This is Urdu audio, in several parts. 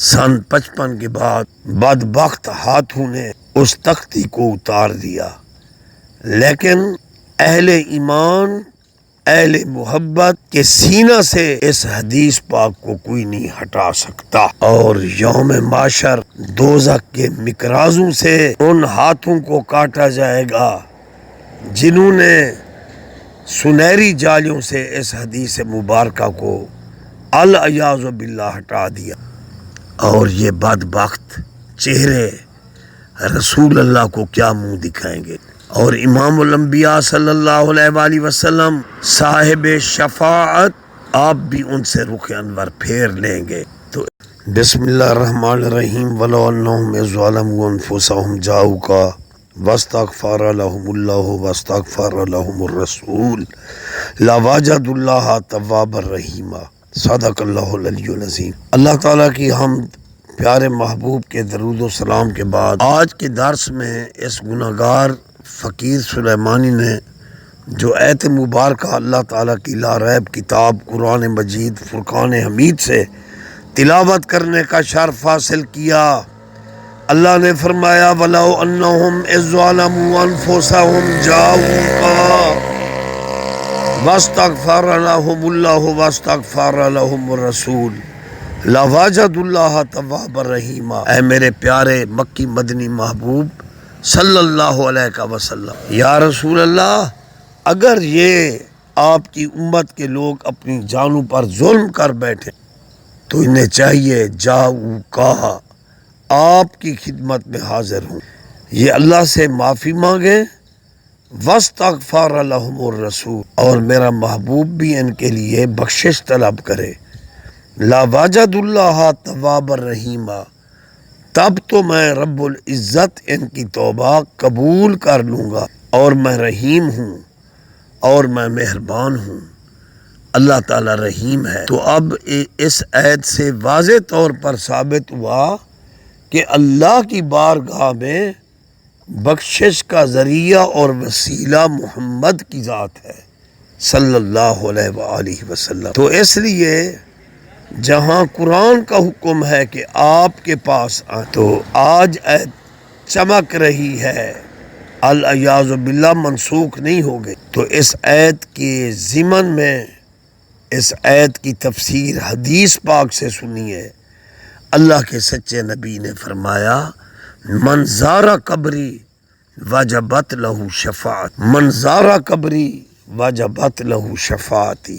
سن 55 کے بعد بدبخت ہاتھوں نے اس تختی کو اتار دیا، لیکن اہل ایمان، اہل محبت کے سینہ سے اس حدیث پاک کو کوئی نہیں ہٹا سکتا، اور یوم معاشر دوزخ کے مکرازوں سے ان ہاتھوں کو کاٹا جائے گا جنہوں نے سنہری جالیوں سے اس حدیث مبارکہ کو العیاذ باللہ ہٹا دیا، اور یہ بدبخت چہرے رسول اللہ کو کیا منہ دکھائیں گے؟ اور امام الانبیاء صلی اللہ علیہ وآلہ وسلم صاحب شفاعت، آپ بھی ان سے رخ انور پھیر لیں گے۔ تو بسم اللہ الرحمن الرحیم وَلَوْ أَنَّهُمْ إِذْ ظَلَمُوا أَنفُسَهُمْ جَاءُوكَ وَاسْتَغْفَرَ لَهُمُ اللَّهُ وَاسْتَغْفَرَ لَهُمُ الرَّسُولُ لَوَجَدُوا اللَّهَ تَوَّابًا رَحِيمًا۔ صدق اللہ العلی العظیم۔ اللہ تعالیٰ کی حمد، پیارے محبوب کے درود و سلام کے بعد آج کے درس میں اس گناہگار فقیر سلیمانی نے جو ایت مبارکہ اللہ تعالیٰ کی لا ریب کتاب قرآن مجید فرقان حمید سے تلاوت کرنے کا شرف حاصل کیا، اللہ نے فرمایا وَلَوْ أَنَّهُمْ إِذْ ظَلَمُوا أَنفُسَهُمْ جَاءُوكَ وَاسْتَغْفَرَ لَهُمُ اللَّهُ وَاسْتَغْفَرَ لَهُمُ الرَّسُولُ لَوَجَدُوا اللَّهَ تَوَّابًا رَحِيمًا۔ اے میرے پیارے مکی مدنی محبوب صلی اللہ علیہ وسلم، یا رسول اللہ، اگر یہ آپ کی امت کے لوگ اپنی جانوں پر ظلم کر بیٹھے تو انہیں چاہیے جاؤ کہا آپ کی خدمت میں حاضر ہوں، یہ اللہ سے معافی مانگیں، وَاسْتَغْفَرَ لَهُمُ الرَّسُولُ، اور میرا محبوب بھی ان کے لیے بخشش طلب کرے، لَوَجَدُوا اللَّهَ تَوَّابًا رَحِيمًا، تب تو میں رب العزت ان کی توبہ قبول کر لوں گا، اور میں رحیم ہوں اور میں مہربان ہوں۔ اللہ تعالیٰ رحیم ہے۔ تو اب اس عید سے واضح طور پر ثابت ہوا کہ اللہ کی بارگاہ میں بخشش کا ذریعہ اور وسیلہ محمد کی ذات ہے صلی اللہ علیہ وآلہ وسلم۔ تو اس لیے جہاں قرآن کا حکم ہے کہ آپ کے پاس آئیں، تو آج عید چمک رہی ہے، العیاذ باللہ منسوخ نہیں ہو گئی۔ تو اس عید کے ضمن میں اس عید کی تفسیر حدیث پاک سے سنیے۔ اللہ کے سچے نبی نے فرمایا من زار قبری وجبت لہو شفاعت، من زار قبری وجبت لہو شفاعتی،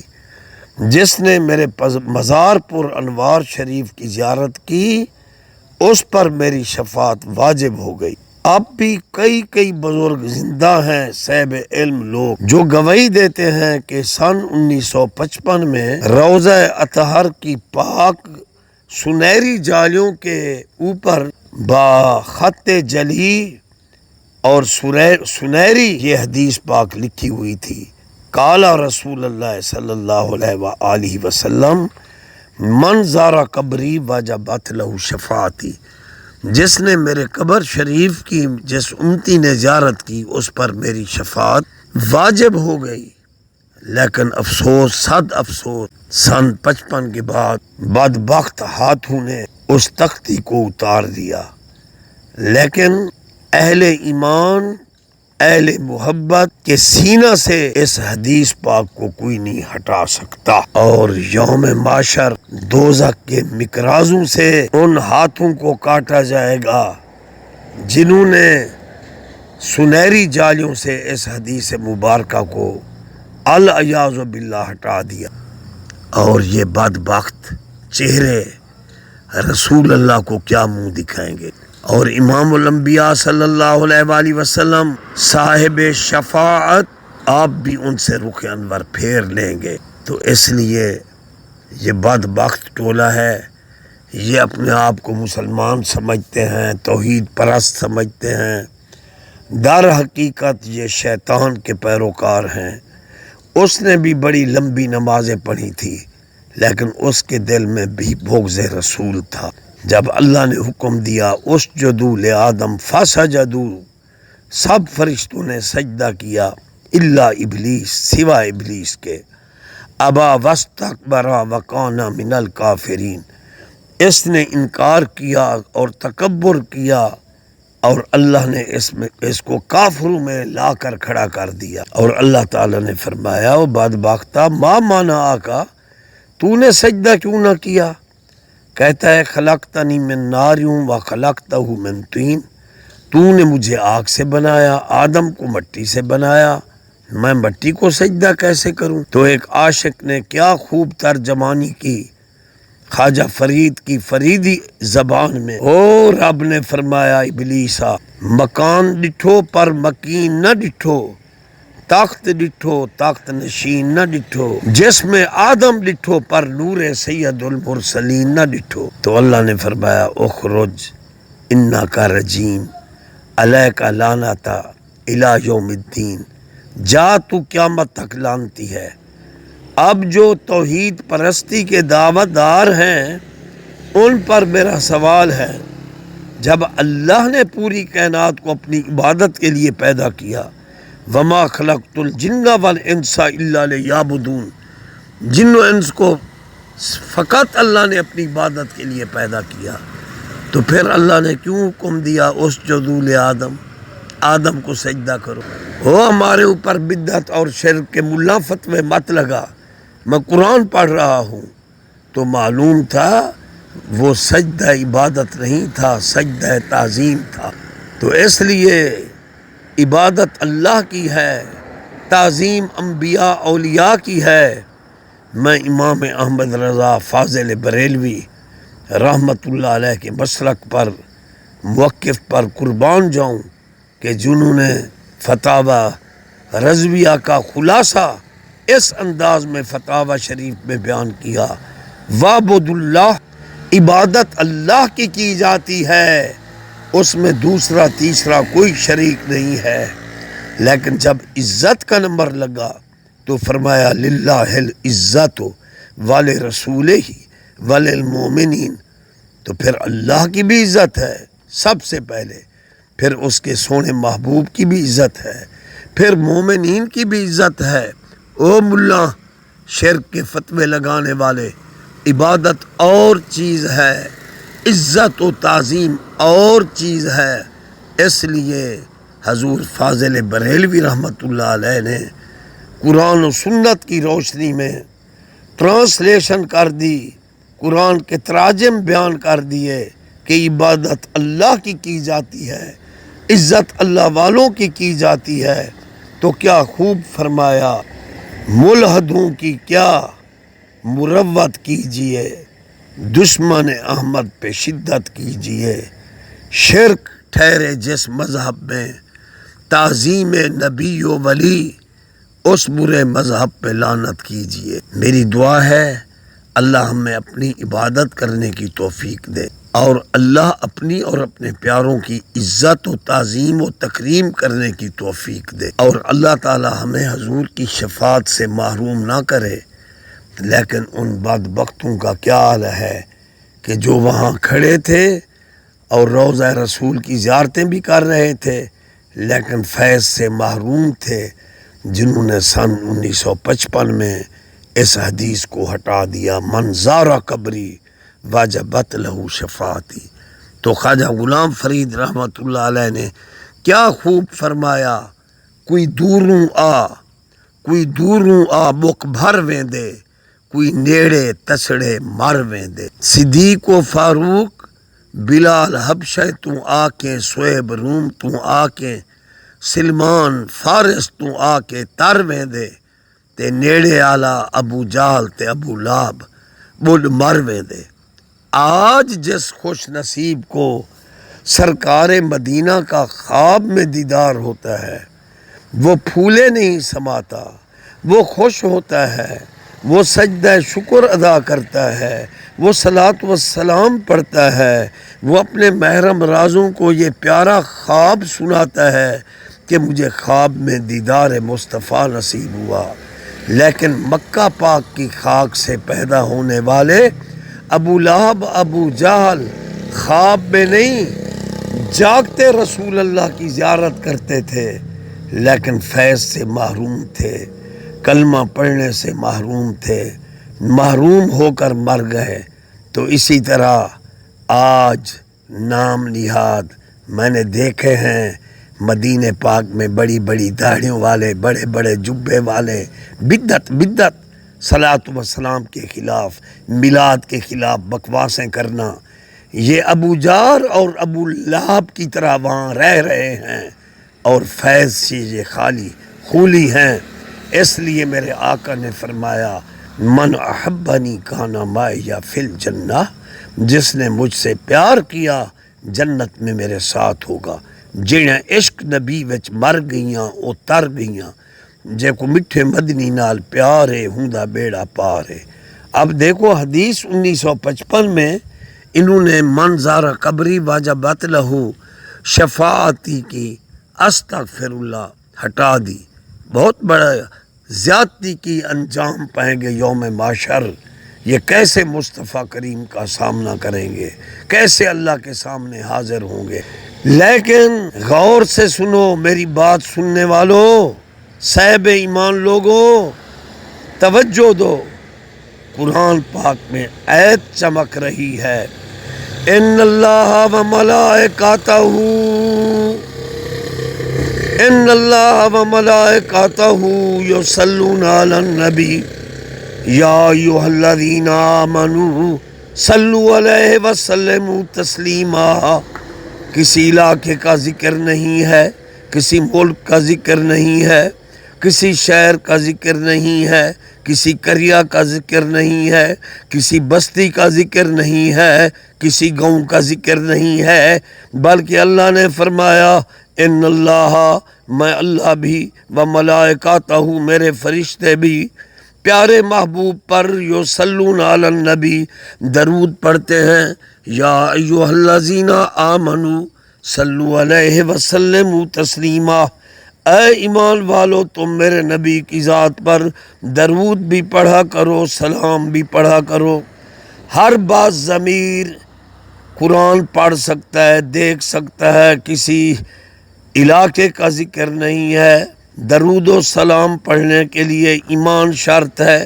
جس نے میرے مزار پر انوار شریف کی زیارت کی اس پر میری شفاعت واجب ہو گئی۔ اب بھی کئی بزرگ زندہ ہیں، صاحب علم لوگ، جو گواہی دیتے ہیں کہ سن 1955 میں روضہ اطہر کی پاک سنہری جالیوں کے اوپر خط جلی اور سنہری یہ حدیث پاک لکھی ہوئی تھی، قال رسول اللہ صلی اللہ علیہ وآلہ وسلم من زار قبری وجبت لہو شفاعتی، جس نے میرے قبر شریف کی جس امتی نے زیارت کی اس پر میری شفاعت واجب ہو گئی۔ لیکن افسوس، صد افسوس، سن 55 کے بعد بدبخت ہاتھوں نے اس تختی کو اتار دیا، لیکن اہل ایمان، اہل محبت کے سینہ سے اس حدیث پاک کو کوئی نہیں ہٹا سکتا، اور یوم معاشر دوزخ کے مکرازوں سے ان ہاتھوں کو کاٹا جائے گا جنہوں نے سنہری جالیوں سے اس حدیث مبارکہ کو العیاذ باللہ ہٹا دیا، اور یہ بدبخت چہرے رسول اللہ کو کیا منہ دکھائیں گے؟ اور امام الانبیاء صلی اللہ علیہ وآلہ وسلم صاحب شفاعت، آپ بھی ان سے رخ انور پھیر لیں گے۔ تو اس لیے یہ بدبخت ٹولہ ہے، یہ اپنے آپ کو مسلمان سمجھتے ہیں، توحید پرست سمجھتے ہیں، در حقیقت یہ شیطان کے پیروکار ہیں۔ اس نے بھی بڑی لمبی نمازیں پڑھی تھی، لیکن اس کے دل میں بھی بغض رسول تھا۔ جب اللہ نے حکم دیا اسجدوا لآدم فسجدوا، سب فرشتوں نے سجدہ کیا الا ابلیس، سوائے ابلیس کے، ابا واستکبر وکان من الکافرین، اس نے انکار کیا اور تکبر کیا، اور اللہ نے اس کو کافروں میں لا کر کھڑا کر دیا۔ اور اللہ تعالیٰ نے فرمایا وہ بدبختہ ما مانا آقا، تو نے سجدہ کیوں نہ کیا؟ کہتا ہے خلقتنی من نار و خلقتہ من طین، تو نے مجھے آگ سے بنایا، آدم کو مٹی سے بنایا، میں مٹی کو سجدہ کیسے کروں؟ تو ایک عاشق نے کیا خوب ترجمانی کی خواجہ فرید کی فریدی زبان میں۔ او رب نے فرمایا ابلیسا، مکان ڈٹھو پر مکین نہ ڈٹھو، تخت ڈٹھو تخت نشین نہ ڈٹھو، جسم آدم ڈٹھو پر نور سید المرسلین نہ ڈٹھو۔ تو اللہ نے فرمایا اخرج انکا رجیم علیک لعنتا الی یوم الدین، جا تو قیامت تک لانتی ہے۔ اب جو توحید پرستی کے دعوت دار ہیں ان پر میرا سوال ہے، جب اللہ نے پوری کائنات کو اپنی عبادت کے لیے پیدا کیا، وما خلقت الجن والانس الا لیعبدون، جن و انس کو فقط اللہ نے اپنی عبادت کے لیے پیدا کیا، تو پھر اللہ نے کیوں حکم دیا اسجدوا لآدم، آدم کو سجدہ کرو؟ وہ ہمارے اوپر بدعت اور شرک کے ملا فتوے مت لگا، میں قرآن پڑھ رہا ہوں تو معلوم تھا وہ سجدہ عبادت نہیں تھا، سجدہ تعظیم تھا۔ تو اس لیے عبادت اللہ کی ہے، تعظیم انبیاء اولیاء کی ہے۔ میں امام احمد رضا فاضل بریلوی رحمت اللہ علیہ کے مسلک پر موقف پر قربان جاؤں کہ جنہوں نے فتاوی رضویہ کا خلاصہ اس انداز میں فتاوی شریف میں بیان کیا، وعبد اللہ، عبادت اللہ کی جاتی ہے، اس میں دوسرا تیسرا کوئی شریک نہیں ہے۔ لیکن جب عزت کا نمبر لگا تو فرمایا للہ العزت ولرسولہ وللمؤمنین، تو پھر اللہ کی بھی عزت ہے سب سے پہلے، پھر اس کے سونے محبوب کی بھی عزت ہے، پھر مومنین کی بھی عزت ہے۔ او ملا شرک کے فتوے لگانے والے، عبادت اور چیز ہے، عزت و تعظیم اور چیز ہے۔ اس لیے حضور فاضل بریلوی رحمت اللہ علیہ نے قرآن و سنت کی روشنی میں ٹرانسلیشن کر دی، قرآن کے تراجم بیان کر دیے کہ عبادت اللہ کی جاتی ہے، عزت اللہ والوں کی جاتی ہے۔ تو کیا خوب فرمایا، ملحدوں کی کیا مروت کیجئے، دشمن احمد پہ شدت کیجئے، شرک ٹھہرے جس مذہب میں، تعظیم نبی و ولی اس برے مذہب پہ لعنت کیجئے۔ میری دعا ہے اللہ ہمیں اپنی عبادت کرنے کی توفیق دے، اور اللہ اپنی اور اپنے پیاروں کی عزت و تعظیم و تکریم کرنے کی توفیق دے، اور اللہ تعالی ہمیں حضور کی شفاعت سے محروم نہ کرے۔ لیکن ان بدبختوں کا کیا حال ہے کہ جو وہاں کھڑے تھے اور روضہ رسول کی زیارتیں بھی کر رہے تھے لیکن فیض سے محروم تھے، جنہوں نے سن 1955 میں اس حدیث کو ہٹا دیا، من زار قبری واجبت لہو شفاعتی۔ تو خواجہ غلام فرید رحمت اللہ علیہ نے کیا خوب فرمایا، کوئی دوروں آ مک بھر ویندے، کوئی نیڑے تسڑے مر ویندے، صدیق و فاروق بلال حبشہ تو آ کے، سویب روم تو آ کے، سلمان فارس تو آ کے تر ویندے، تے نیڑے آلا ابو جہل تے ابو لہب بڑھ مر ویندے۔ آج جس خوش نصیب کو سرکار مدینہ کا خواب میں دیدار ہوتا ہے، وہ پھولے نہیں سماتا، وہ خوش ہوتا ہے، وہ سجدہ شکر ادا کرتا ہے، وہ صلاۃ و سلام پڑھتا ہے، وہ اپنے محرم رازوں کو یہ پیارا خواب سناتا ہے کہ مجھے خواب میں دیدار مصطفیٰ نصیب ہوا۔ لیکن مکہ پاک کی خاک سے پیدا ہونے والے ابو لہب ابو جہل خواب میں نہیں، جاگتے رسول اللہ کی زیارت کرتے تھے لیکن فیض سے محروم تھے، کلمہ پڑھنے سے محروم تھے، محروم ہو کر مر گئے۔ تو اسی طرح آج نام نہاد میں نے دیکھے ہیں مدینہ پاک میں بڑی بڑی داڑھیوں والے، بڑے بڑے جبے والے، بدعت صلاۃ و سلام کے خلاف، میلاد کے خلاف بکواسیں کرنا، یہ ابو جار اور ابو لہب کی طرح وہاں رہ رہے ہیں اور فیض سے یہ خالی خولی ہیں۔ اس لیے میرے آقا نے فرمایا من احبنی کان معی فی الجنہ، جس نے مجھ سے پیار کیا جنت میں میرے ساتھ ہوگا۔ جنہیں عشق نبی وچ مر گئیاں او تر گئیاں، جے کو مٹھے مدنی نال پیار ہے ہوندا بیڑا پار ہے۔ اب دیکھو حدیث 1955 میں انہوں نے منظر قبری واجبت لہو شفاعتی کی استغفر اللہ ہٹا دی، بہت بڑا زیادتی کی انجام پائیں گے یوم معاشر۔ یہ کیسے مصطفیٰ کریم کا سامنا کریں گے، کیسے اللہ کے سامنے حاضر ہوں گے؟ لیکن غور سے سنو میری بات سننے والوں، صاحب ایمان لوگوں، توجہ دو، قرآن پاک میں آیت چمک رہی ہے ان اللہ و ملائکتہ یصلون علی النبی یا ایھا الذین آمنوا صلوا علیہ وسلموا تسلیما۔ کسی علاقے کا ذکر نہیں ہے، کسی ملک کا ذکر نہیں ہے، کسی شہر کا ذکر نہیں ہے، کسی قریہ کا ذکر نہیں ہے، کسی بستی کا ذکر نہیں ہے، کسی گاؤں کا ذکر نہیں ہے، بلکہ اللہ نے فرمایا ان اللہ، میں اللہ بھی، و ملائکتہ، میرے فرشتے بھی، پیارے محبوب پر یصلون علی النبی درود پڑھتے ہیں، یا ایھا الذین آمنوا صلوا علیہ وسلموا تسلیما۔ اے ایمان والو تم میرے نبی کی ذات پر درود بھی پڑھا کرو، سلام بھی پڑھا کرو۔ ہر بات ضمیر قرآن پڑھ سکتا ہے، دیکھ سکتا ہے، کسی علاقے کا ذکر نہیں ہے۔ درود و سلام پڑھنے کے لیے ایمان شرط ہے،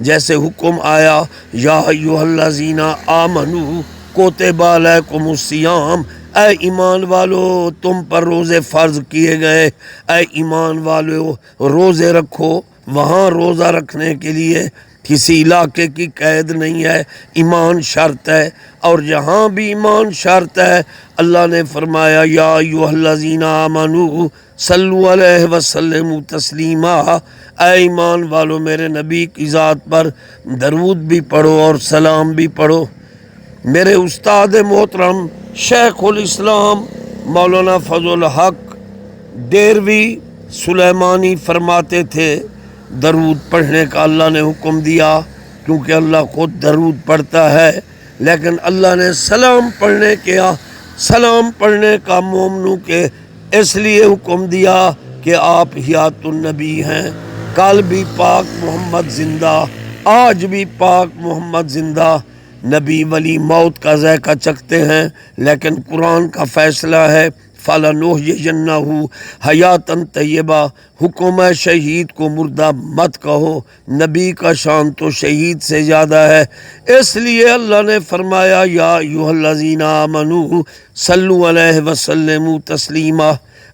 جیسے حکم آیا یا ایھا الذین آمنوا کتب علیکم الصیام، اے ایمان والو تم پر روزے فرض کیے گئے، اے ایمان والو روزے رکھو۔ وہاں روزہ رکھنے کے لیے کسی علاقے کی قید نہیں ہے، ایمان شرط ہے، اور جہاں بھی ایمان شرط ہے اللہ نے فرمایا یا ایھا الذین آمنوا صلوا علیہ وسلموا تسلیما، اے ایمان والو میرے نبی کی ذات پر درود بھی پڑھو اور سلام بھی پڑھو۔ میرے استاد محترم شیخ الاسلام مولانا فضل الحق دیروی سلیمانی فرماتے تھے درود پڑھنے کا اللہ نے حکم دیا، کیونکہ اللہ خود درود پڑھتا ہے، لیکن اللہ نے سلام پڑھنے کا مومنوں کے اس لیے حکم دیا کہ آپ حیات النبی ہیں۔ کل بھی پاک محمد زندہ، آج بھی پاک محمد زندہ، نبی ولی موت کا ذائقہ چکھتے ہیں، لیکن قرآن کا فیصلہ ہے فَلَنُحْيِيَنَّهُ حَيَاتً طیبہ۔ حکم ہے شہید کو مردہ مت کہو، نبی کا شان تو شہید سے زیادہ ہے، اس لیے اللہ نے فرمایا یا ایھا الذین آمنوا صلوا علیہ وسلموا تسلیما،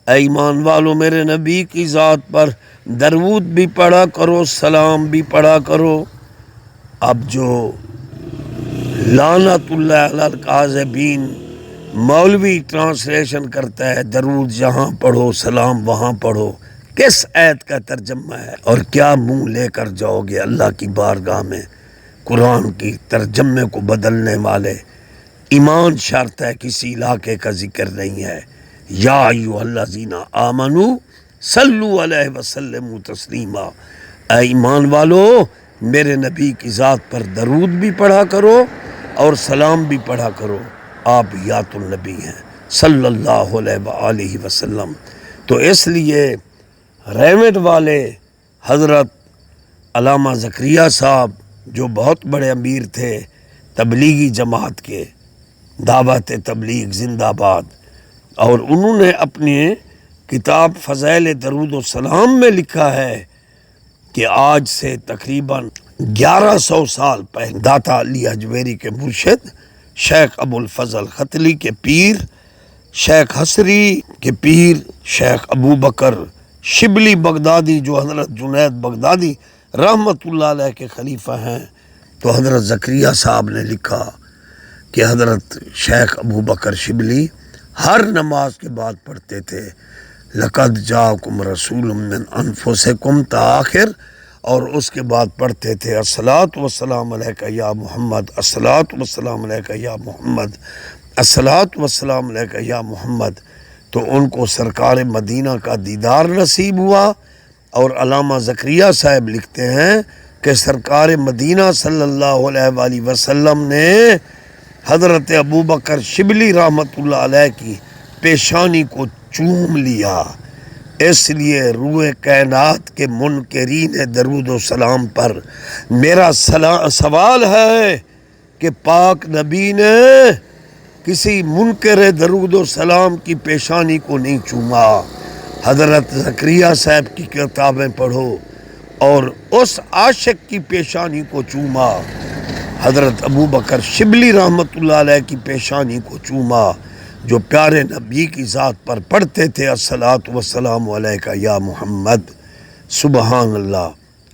اے ایمان والو میرے نبی کی ذات پر درود بھی پڑھا کرو، سلام بھی پڑھا کرو۔ اب جو لعنت اللہ علی الکاذبین مولوی ٹرانسلیشن کرتا ہے درود یہاں پڑھو سلام وہاں پڑھو، کس آیت کا ترجمہ ہے اور کیا منہ لے کر جاؤ گے اللہ کی بارگاہ میں؟ قرآن کی ترجمے کو بدلنے والے، ایمان شرط ہے، کسی علاقے کا ذکر نہیں ہے۔ یا ایھا الذین آمنوا صلوا علیہ وسلموا تسلیما، اے ایمان والو میرے نبی کی ذات پر درود بھی پڑھا کرو اور سلام بھی پڑھا کرو، آپ حیات النبی ہیں صلی اللہ علیہ وآلہ وسلم۔ تو اس لیے ریمٹ والے حضرت علامہ زکریا صاحب جو بہت بڑے امیر تھے تبلیغی جماعت کے، دعوت تبلیغ زندہ باد، اور انہوں نے اپنی کتاب فضائل درود و سلام میں لکھا ہے کہ آج سے تقریباً 1100 سال پہلے داتا علی اجمیری کے مرشد شیخ ابو الفضل ختلی کے پیر شیخ حسری کے پیر شیخ ابو بکر شبلی بغدادی جو حضرت جنید بغدادی رحمت اللہ علیہ کے خلیفہ ہیں، تو حضرت زکریا صاحب نے لکھا کہ حضرت شیخ ابو بکر شبلی ہر نماز کے بعد پڑھتے تھے لقد جاءکم رسول من انفسکم تا آخر، اور اس کے بعد پڑھتے تھے الصلاۃ والسلام علیک یا محمد، الصلاۃ والسلام علیک یا محمد، الصلاۃ والسلام علیک یا محمد۔ تو ان کو سرکار مدینہ کا دیدار نصیب ہوا، اور علامہ زکریا صاحب لکھتے ہیں کہ سرکار مدینہ صلی اللہ علیہ وآلہ وسلم نے حضرت ابو بکر شبلی رحمت اللہ علیہ کی پیشانی کو چوم لیا۔ اس لیے روح کائنات کے منکرین درود و سلام پر میرا سوال ہے کہ پاک نبی نے کسی منکر درود و سلام کی پیشانی کو نہیں چوما۔ حضرت زکریا صاحب کی کتابیں پڑھو اور اس عاشق کی پیشانی کو چوما، حضرت ابو بکر شبلی رحمت اللہ علیہ کی پیشانی کو چوما، جو پیارے نبی کی ذات پر پڑھتے تھے الصلاۃ والسلام علیک یا محمد۔ سبحان اللہ۔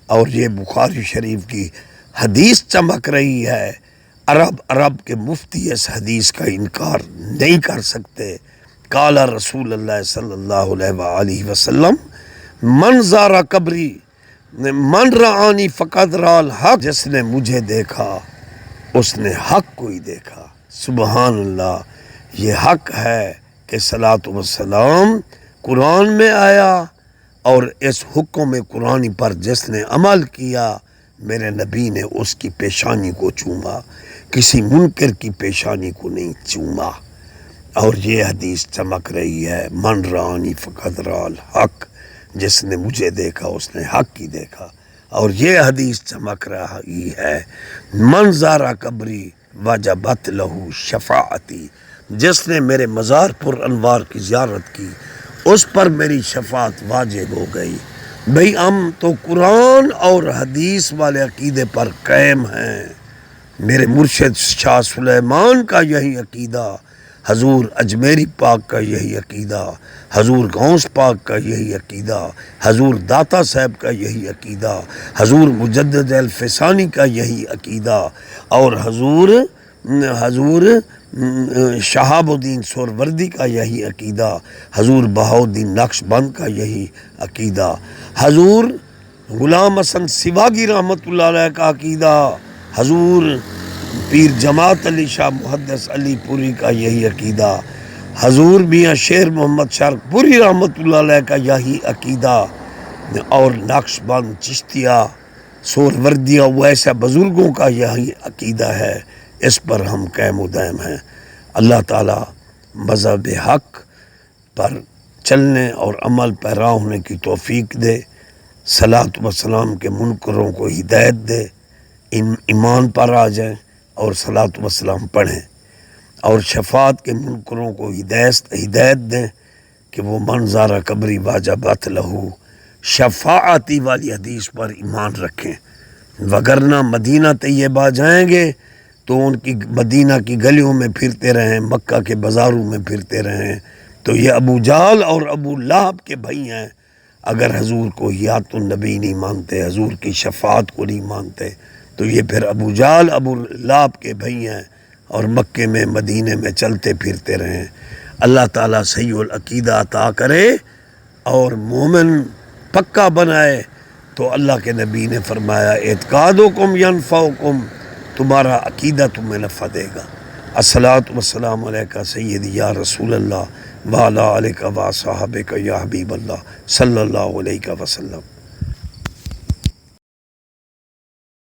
اور یہ بخاری شریف کی حدیث چمک رہی ہے، عرب کے مفتی اس حدیث کا انکار نہیں کر سکتے۔ قال رسول اللہ صلی اللہ علیہ وآلہ وسلم من زار قبری من رعانی فقد رأى الحق، جس نے مجھے دیکھا اس نے حق کو ہی دیکھا۔ سبحان اللہ۔ یہ حق ہے کہ صلاۃ و سلام قرآن میں آیا، اور اس حکم قرآنی پر جس نے عمل کیا میرے نبی نے اس کی پیشانی کو چوما، کسی منکر کی پیشانی کو نہیں چوما۔ اور یہ حدیث چمک رہی ہے من رانی فقد رأى الحق، جس نے مجھے دیکھا اس نے حق ہی دیکھا۔ اور یہ حدیث چمک رہی ہے من زارا قبری وجبت لہو شفاعتی، جس نے میرے مزار پر انوار کی زیارت کی اس پر میری شفاعت واجب ہو گئی۔ بھئی ہم تو قرآن اور حدیث والے عقیدے پر قائم ہیں۔ میرے مرشد شاہ سلیمان کا یہی عقیدہ، حضور اجمیری پاک کا یہی عقیدہ، حضور غوث پاک کا یہی عقیدہ، حضور داتا صاحب کا یہی عقیدہ، حضور مجدد الفسانی کا یہی عقیدہ، اور حضور شہاب الدین سہروردی کا یہی عقیدہ، حضور بہاؤالدین نقش بند کا یہی عقیدہ، حضور غلام حسن سواگی رحمت اللہ علیہ کا عقیدہ، حضور پیر جماعت علی شاہ محدث علی پوری کا یہی عقیدہ، حضور میاں شیر محمد شارق پوری رحمت اللہ علیہ کا یہی عقیدہ، اور نقش بند چشتیہ سہروردیہ ویسے بزرگوں کا یہی عقیدہ ہے۔ اس پر ہم قائم و دائم ہیں۔ اللہ تعالیٰ مذہب حق پر چلنے اور عمل پیرا ہونے کی توفیق دے، صلاۃ و سلام کے منکروں کو ہدایت دے، ایمان پر آ جائیں اور صلاۃ و سلام پڑھیں، اور شفاعت کے منکروں کو ہدایت دیں کہ وہ من زار قبری واجبت لہو شفاعتی والی حدیث پر ایمان رکھیں، وگرنہ مدینہ طیبہ جائیں گے تو ان کی مدینہ کی گلیوں میں پھرتے رہیں، مکہ کے بازاروں میں پھرتے رہیں، تو یہ ابو جہل اور ابو لہب کے بھائی ہیں۔ اگر حضور کو حیات النبی نہیں مانتے، حضور کی شفاعت کو نہیں مانتے، تو یہ پھر ابو جہل ابو لہب کے بھائی ہیں، اور مکے میں مدینے میں چلتے پھرتے رہیں۔ اللہ تعالیٰ صحیح العقیدہ عطا کرے اور مومن پکا بنائے۔ تو اللہ کے نبی نے فرمایا اعتقادکم ینفعکم، تمہارا عقیدہ تمہیں نفع دے گا۔ الصلاۃ والسلام علیکہ سیدی یا رسول اللہ وعلی آلک و صحابک یا حبیب اللہ صلی اللہ علیہ وسلم۔